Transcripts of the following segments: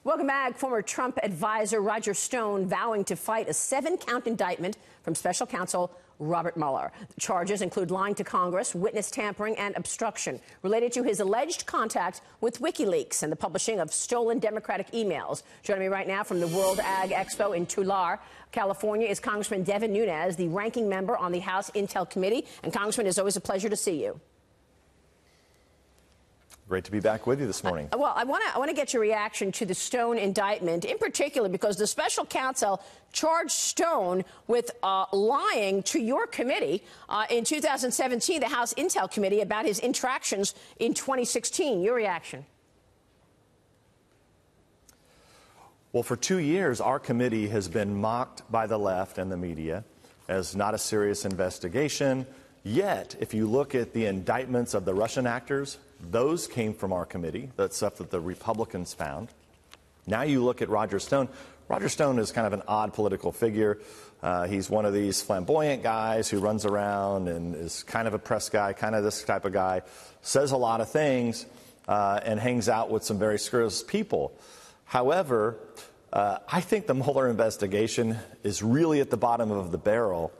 Welcome back. Former Trump advisor Roger Stone vowing to fight a 7-count indictment from special counsel Robert Mueller. The charges include lying to Congress, witness tampering, and obstruction related to his alleged contact with WikiLeaks and the publishing of stolen Democratic emails. Joining me right now from the World Ag Expo in Tulare, California, is Congressman Devin Nunes, the ranking member on the House Intel Committee. And Congressman, it's always a pleasure to see you. Great to be back with you this morning. Well, I want to get your reaction to the Stone indictment, in particular because the special counsel charged Stone with lying to your committee in 2017, the House Intel Committee, about his interactions in 2016. Your reaction? Well, for 2 years, our committee has been mocked by the left and the media as not a serious investigation. Yet, if you look at the indictments of the Russian actors, those came from our committee, that stuff that the Republicans found. Now you look at Roger Stone. Roger Stone is kind of an odd political figure. He's one of these flamboyant guys who runs around and is kind of a press guy, kind of this type of guy, says a lot of things, and hangs out with some very scurrilous people. However, I think the Mueller investigation is really at the bottom of the barrel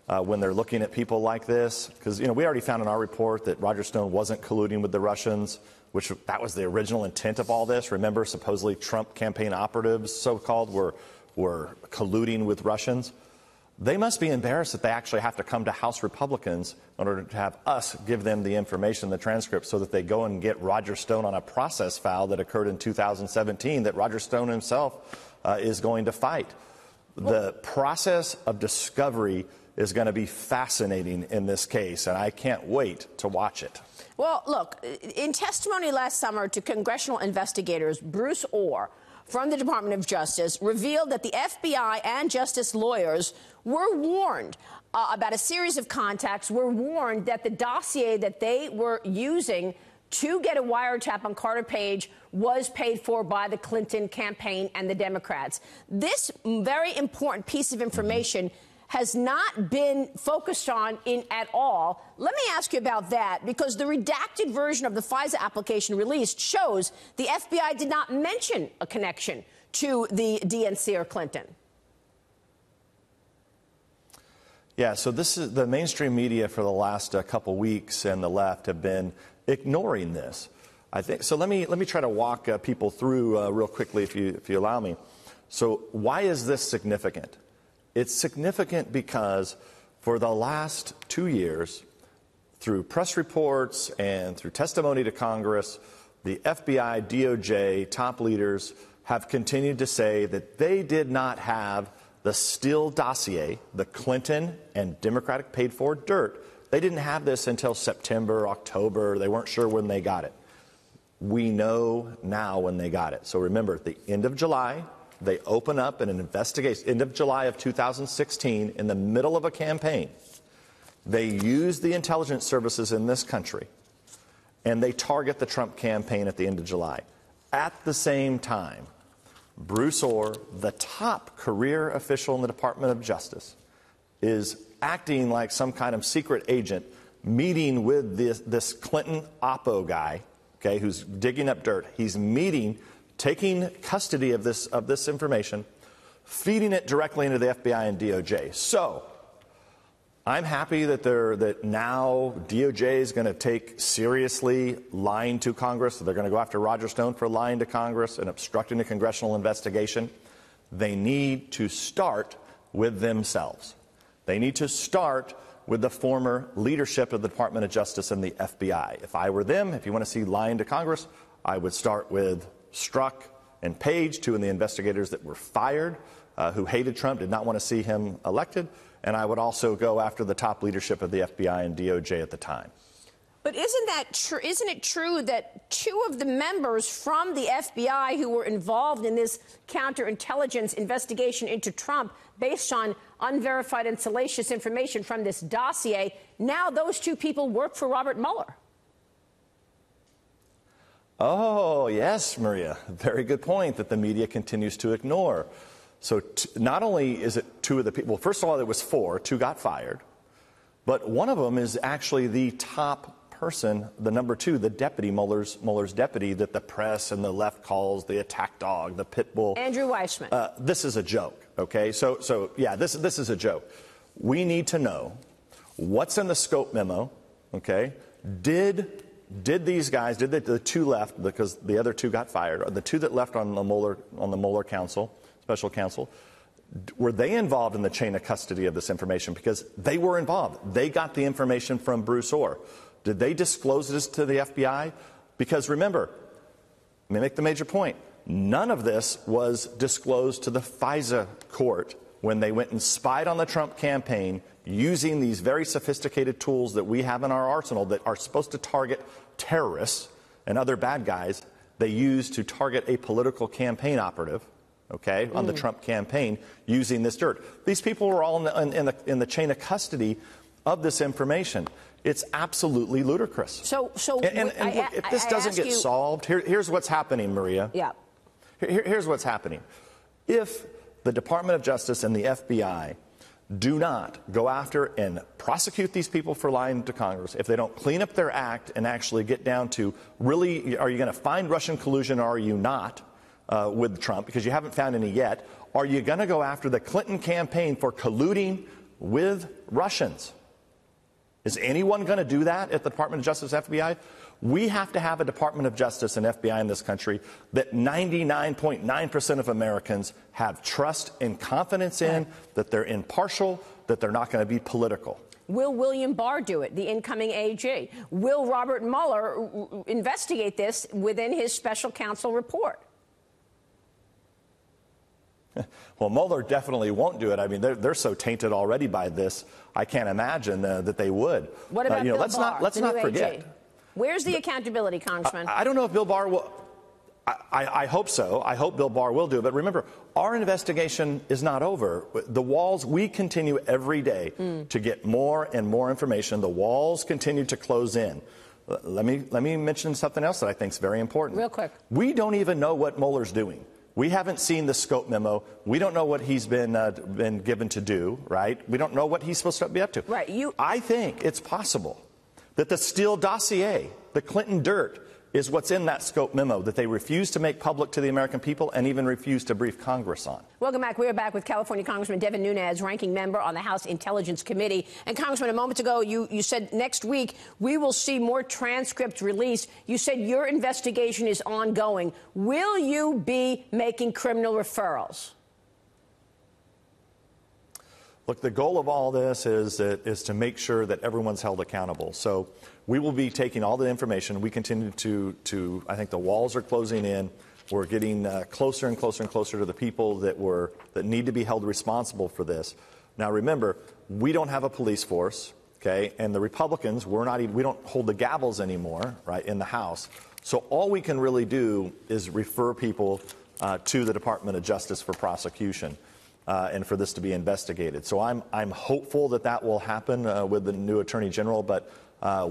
when they're looking at people like this, because we already found in our report that Roger Stone wasn't colluding with the Russians, which that was the original intent of all this. Remember, supposedly Trump campaign operatives, so-called, were colluding with Russians. They must be embarrassed that they actually have to come to House Republicans in order to have us give them the information, the transcript, so that they go and get Roger Stone on a process foul that occurred in 2017 that Roger Stone himself is going to fight. The process of discovery is going to be fascinating in this case, and I can't wait to watch it. Well, look, in testimony last summer to congressional investigators, Bruce Ohr from the Department of Justice revealed that the FBI and justice lawyers were warned about a series of contacts, were warned that the dossier that they were using to get a wiretap on Carter Page was paid for by the Clinton campaign and the Democrats. This very important piece of information has not been focused on at all. Let me ask you about that, because the redacted version of the FISA application released shows the FBI did not mention a connection to the DNC or Clinton. Yeah, so this is the mainstream media for the last couple weeks, and the left have been ignoring this. I think so. Let me try to walk people through real quickly, if you allow me. So why is this significant? It's significant because for the last 2 years, through press reports and through testimony to Congress, the FBI, DOJ, top leaders have continued to say that they did not have the Steele dossier, the Clinton and Democratic paid-for dirt. They didn't have this until September, October. They weren't sure when they got it. We know now when they got it. So remember, at the end of July, they open up an investigation, end of July of 2016, in the middle of a campaign. They use the intelligence services in this country, and they target the Trump campaign at the end of July. At the same time, Bruce Ohr, the top career official in the Department of Justice, is acting like some kind of secret agent, meeting with this Clinton Oppo guy, okay, who's digging up dirt. He's meeting, taking custody of this information, feeding it directly into the FBI and DOJ. So I'm happy that now DOJ is going to take seriously lying to Congress. They're going to go after Roger Stone for lying to Congress and obstructing a congressional investigation. They need to start with themselves. They need to start with the former leadership of the Department of Justice and the FBI. If I were them, if you want to see lying to Congress, I would start with Strzok and Page, two of the investigators that were fired, who hated Trump, did not want to see him elected. And I would also go after the top leadership of the FBI and DOJ at the time. But isn't it true that two of the members from the FBI who were involved in this counterintelligence investigation into Trump, based on unverified and salacious information from this dossier, now those two people work for Robert Mueller? Oh, yes, Maria. Very good point that the media continues to ignore. So not only is it two of the people, well, first of all, there was four, two got fired, but one of them is actually the top person, the number two, the deputy, Mueller's deputy, that the press and the left calls the attack dog, the pit bull. Andrew Weissman. This is a joke, okay? So yeah, this is a joke. We need to know what's in the scope memo, okay? Did these guys, did the two left, because the other two got fired, the two that left on the Mueller council, special counsel, were they involved in the chain of custody of this information? Because they were involved. They got the information from Bruce Orr. Did they disclose this to the FBI? Because remember, let me make the major point. None of this was disclosed to the FISA court when they went and spied on the Trump campaign using these very sophisticated tools that we have in our arsenal that are supposed to target terrorists and other bad guys. They use to target a political campaign operative, okay, on the Trump campaign using this dirt. These people were all in the chain of custody of this information. It's absolutely ludicrous. So look, if this doesn't get solved, here's what's happening, Maria. Yeah. Here's what's happening. If the Department of Justice and the FBI do not go after and prosecute these people for lying to Congress, if they don't clean up their act and actually get down to really, are you going to find Russian collusion or are you not with Trump, because you haven't found any yet, are you going to go after the Clinton campaign for colluding with Russians? Is anyone going to do that at the Department of Justice, FBI? We have to have a Department of Justice and FBI in this country that 99.9% of Americans have trust and confidence in, that they're impartial, that they're not going to be political. Will William Barr do it, the incoming AG? Will Robert Mueller investigate this within his special counsel report? Well, Mueller definitely won't do it. I mean, they're so tainted already by this. I can't imagine that they would. What about Bill Barr, let's not forget. AG? Where's the accountability, Congressman? I don't know if Bill Barr will. I hope so. I hope Bill Barr will do it. But remember, our investigation is not over. The walls, we continue every day to get more and more information. The walls continue to close in. Let me mention something else that I think is very important. Real quick. We don't even know what Mueller's doing. We haven't seen the scope memo. We don't know what he's been given to do, right? We don't know what he's supposed to be up to. Right. I think it's possible that the Steele dossier, the Clinton dirt, is what's in that scope memo that they refuse to make public to the American people and even refuse to brief Congress on. Welcome back. We are back with California Congressman Devin Nunes, ranking member on the House Intelligence Committee. And Congressman, a moment ago, you said next week we will see more transcripts released. You said your investigation is ongoing. Will you be making criminal referrals? Look, the goal of all this is to make sure that everyone's held accountable. So we will be taking all the information. We continue to I think the walls are closing in. We're getting closer and closer and closer to the people that need to be held responsible for this. Now, remember, we don't have a police force, okay? And the Republicans, we don't hold the gavels anymore, right, in the House. So all we can really do is refer people to the Department of Justice for prosecution. And for this to be investigated. So I'm hopeful that will happen with the new Attorney General, but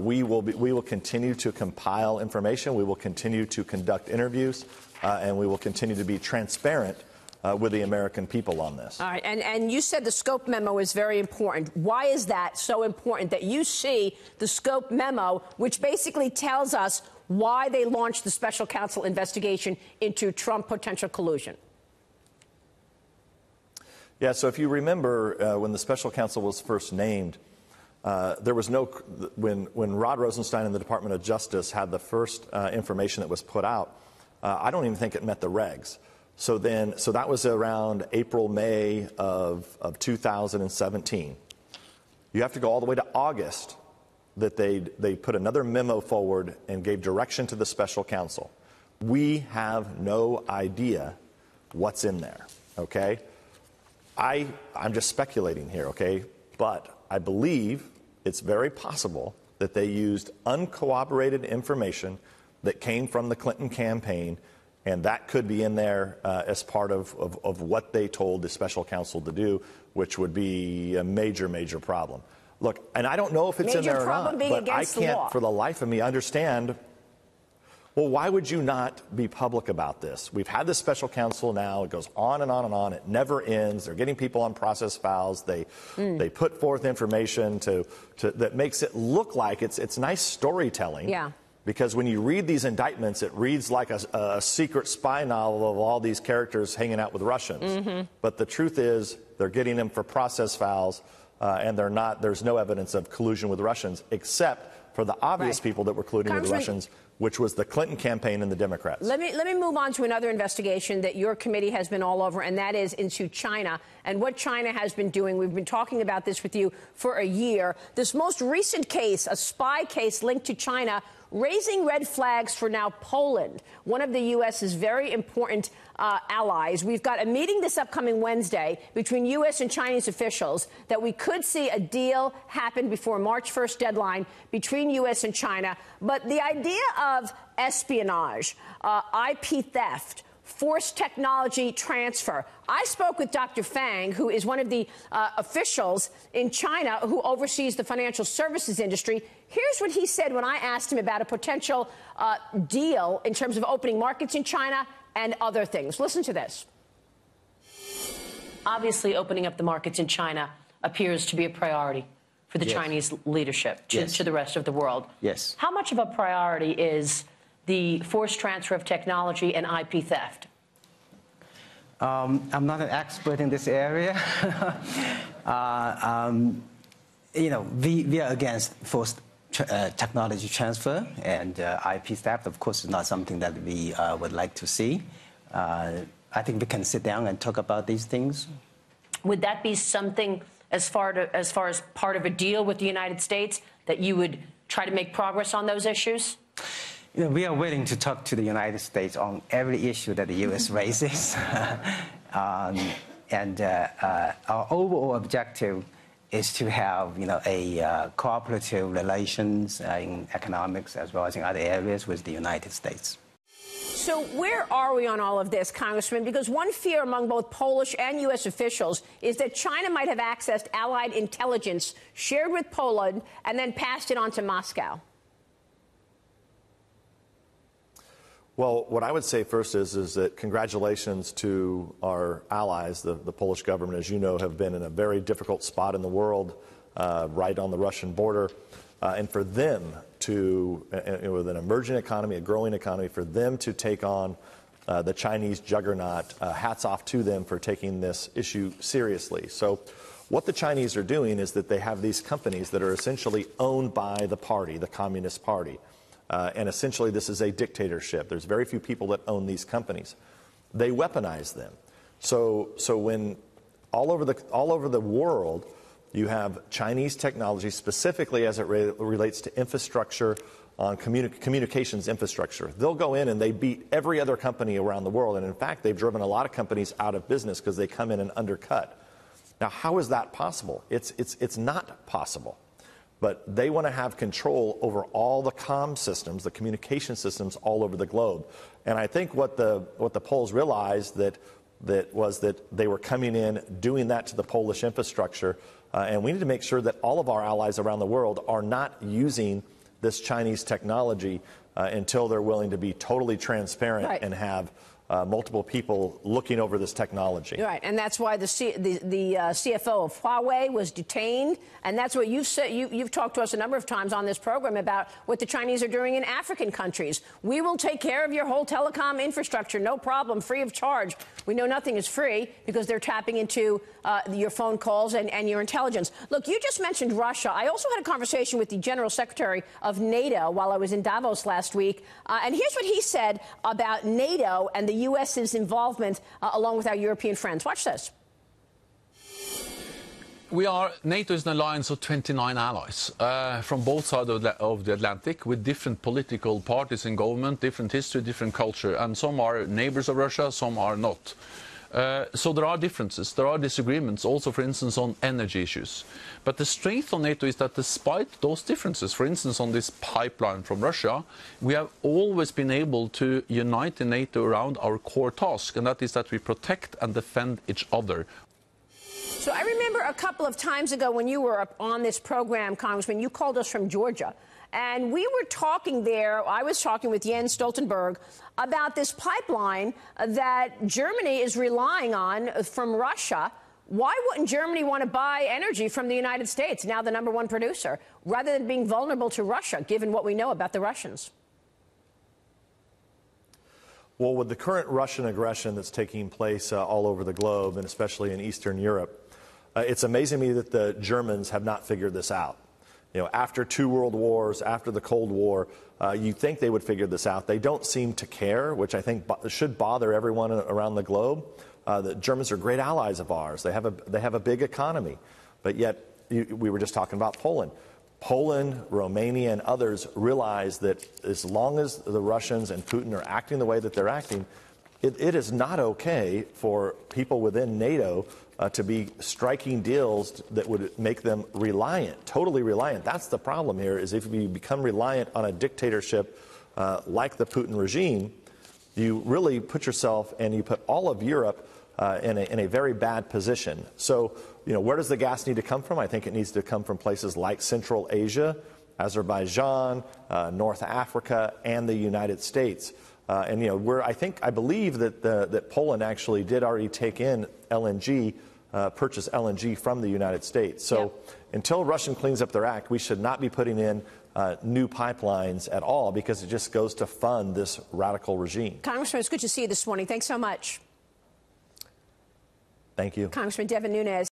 we will continue to compile information, we will continue to conduct interviews, and we will continue to be transparent with the American people on this. All right, and you said the scope memo is very important. Why is that so important that you see the scope memo, which basically tells us why they launched the special counsel investigation into Trump potential collusion? Yeah, so if you remember when the special counsel was first named, there was no, when Rod Rosenstein and the Department of Justice had the first information that was put out, I don't even think it met the regs. So that was around April, May of 2017. You have to go all the way to August that they put another memo forward and gave direction to the special counsel. We have no idea what's in there, okay? I'm just speculating here, okay? But I believe it's very possible that they used uncorroborated information that came from the Clinton campaign, and that could be in there as part of what they told the special counsel to do, which would be a major, major problem. Look, and I don't know if it's in there or not, but I can't for the life of me understand Well, why would you not be public about this? We've had this special counsel now. It goes on and on and on. It never ends. They're getting people on process files. They put forth information that makes it look like it's nice storytelling. Yeah. Because when you read these indictments, it reads like a secret spy novel of all these characters hanging out with Russians. But the truth is, they're getting them for process files, and there's no evidence of collusion with Russians, except for the obvious people that were colluding with the Russians, which was the Clinton campaign and the Democrats. Let me move on to another investigation that your committee has been all over, and that is into China and what China has been doing. We've been talking about this with you for a year. This most recent case, a spy case linked to China, raising red flags for now Poland, one of the U.S.'s very important allies. We've got a meeting this upcoming Wednesday between U.S. and Chinese officials that we could see a deal happen before March 1st deadline between U.S. and China. But the idea of espionage, IP theft, forced technology transfer. I spoke with Dr. Fang, who is one of the officials in China who oversees the financial services industry. Here's what he said when I asked him about a potential deal in terms of opening markets in China and other things. Listen to this. Obviously, opening up the markets in China appears to be a priority for the Chinese leadership to the rest of the world. Yes. How much of a priority is the forced transfer of technology and IP theft? I'm not an expert in this area. You know, we are against forced technology transfer, and IP theft, of course, is not something that we would like to see. I think we can sit down and talk about these things. Would that be something as far as part of a deal with the United States that you would try to make progress on those issues? You know, we are willing to talk to the United States on every issue that the U.S. raises. And our overall objective is to have, you know, a cooperative relations in economics as well as in other areas with the United States. So where are we on all of this, Congressman? Because one fear among both Polish and U.S. officials is that China might have accessed Allied intelligence shared with Poland and then passed it on to Moscow. Well, what I would say first is that congratulations to our allies. The Polish government, as you know, have been in a very difficult spot in the world, right on the Russian border. And for them to, with an emerging economy, a growing economy, for them to take on the Chinese juggernaut, hats off to them for taking this issue seriously. So what the Chinese are doing is that they have these companies that are essentially owned by the party, the Communist Party. And essentially, this is a dictatorship. There's very few people that own these companies. They weaponize them. So when all over the world, you have Chinese technology, specifically as it relates to infrastructure, on communications infrastructure. They'll go in and they beat every other company around the world. And in fact, they've driven a lot of companies out of business because they come in and undercut. Now, how is that possible? It's not possible. But they want to have control over all the comm systems, the communication systems all over the globe. And I think what the Poles realized was that they were coming in, doing that to the Polish infrastructure. And we need to make sure that all of our allies around the world are not using this Chinese technology until they're willing to be totally transparent and have multiple people looking over this technology. Right, and that's why the CFO of Huawei was detained, and that's what you've said. You've talked to us a number of times on this program about what the Chinese are doing in African countries. We will take care of your whole telecom infrastructure, no problem, free of charge. We know nothing is free because they're tapping into your phone calls and your intelligence. Look, you just mentioned Russia. I also had a conversation with the General Secretary of NATO while I was in Davos last week, and here's what he said about NATO and the U.S.'s involvement along with our European friends. Watch this. NATO is an alliance of 29 allies from both sides of the Atlantic, with different political parties in government, different history, different culture, and some are neighbors of Russia, some are not. So there are differences, there are disagreements, also, for instance, on energy issues. But the strength of NATO is that despite those differences, for instance, on this pipeline from Russia, we have always been able to unite in NATO around our core task, and that is that we protect and defend each other. So I remember a couple of times ago when you were up on this program, Congressman, you called us from Georgia. And we were talking there, I was talking with Jens Stoltenberg about this pipeline that Germany is relying on from Russia. Why wouldn't Germany want to buy energy from the United States, now the #1 producer, rather than being vulnerable to Russia, given what we know about the Russians? Well, with the current Russian aggression that's taking place all over the globe, and especially in Eastern Europe, it's amazing to me that the Germans have not figured this out. You know, after 2 world wars, after the Cold War, you'd think they would figure this out. They don't seem to care, which I think should bother everyone around the globe. The Germans are great allies of ours. They have a big economy, but yet we were just talking about Poland. Poland, Romania, and others realize that as long as the Russians and Putin are acting the way that they're acting, it is not okay for people within NATO to be striking deals that would make them reliant, totally reliant. That's the problem here, is if you become reliant on a dictatorship like the Putin regime, you really put yourself and you put all of Europe in a very bad position. So, you know, where does the gas need to come from? I think it needs to come from places like Central Asia, Azerbaijan, North Africa, and the United States. And, you know, I believe that Poland actually did already take in LNG, purchase LNG from the United States. So until Russia cleans up their act, we should not be putting in new pipelines at all, because it just goes to fund this radical regime. Congressman, it's good to see you this morning. Thanks so much. Thank you. Congressman Devin Nunes.